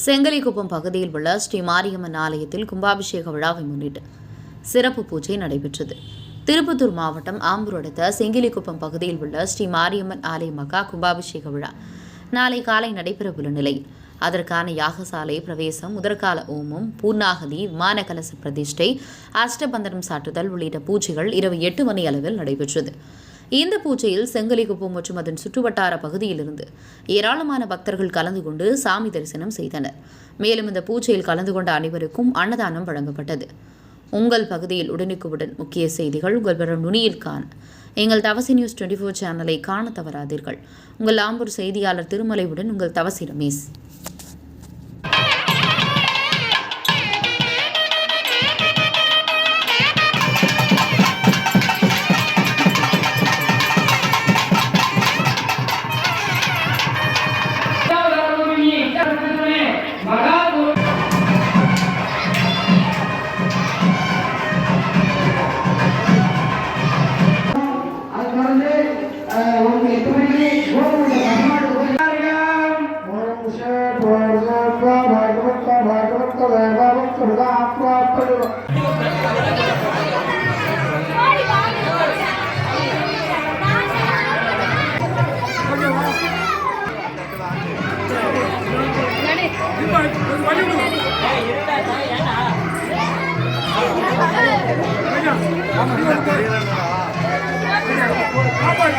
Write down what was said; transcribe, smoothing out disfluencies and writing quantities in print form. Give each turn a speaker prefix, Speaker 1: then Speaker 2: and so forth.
Speaker 1: செங்கலிக்குப்பம் பகுதியில் உள்ள ஸ்ரீ மாரியம்மன் ஆலயத்தில் கும்பாபிஷேக விழாவை முன்னிட்டு சிறப்பு பூஜை நடைபெற்றது. திருப்பத்தூர் மாவட்டம் ஆம்பூர் அடுத்த செங்கிலிக்குப்பம் பகுதியில் உள்ள ஸ்ரீ மாரியம்மன் ஆலய மகா கும்பாபிஷேக விழா நாளை காலை நடைபெறவுள்ள நிலையில் அதற்கான யாகசாலை பிரவேசம், முதற்கால ஓமம், பூர்ணாகதி, விமான கலச பிரதிஷ்டை, அஷ்டபந்தனம் சாட்டுதல் உள்ளிட்ட பூஜைகள் இரவு 8 மணி அளவில் நடைபெற்றது. இந்த பூஜையில் செங்கலிக்குப்பம் மற்றும் அதன் சுற்றுவட்டார பகுதியிலிருந்து ஏராளமான பக்தர்கள் கலந்து கொண்டு சாமி தரிசனம் செய்தனர். மேலும் இந்த பூஜையில் கலந்து கொண்ட அனைவருக்கும் அன்னதானம் வழங்கப்பட்டது. உங்கள் பகுதியில் உடனுக்குடன் முக்கிய செய்திகள் உங்கள் பெறும் நுனியில் காண எங்கள் தவசி நியூஸ் 24 சேனலை காண தவறாதீர்கள். உங்கள் ஆம்பூர் செய்தியாளர் திருமலையுடன் உங்கள் தவசி ரமேஷ்.
Speaker 2: Apa?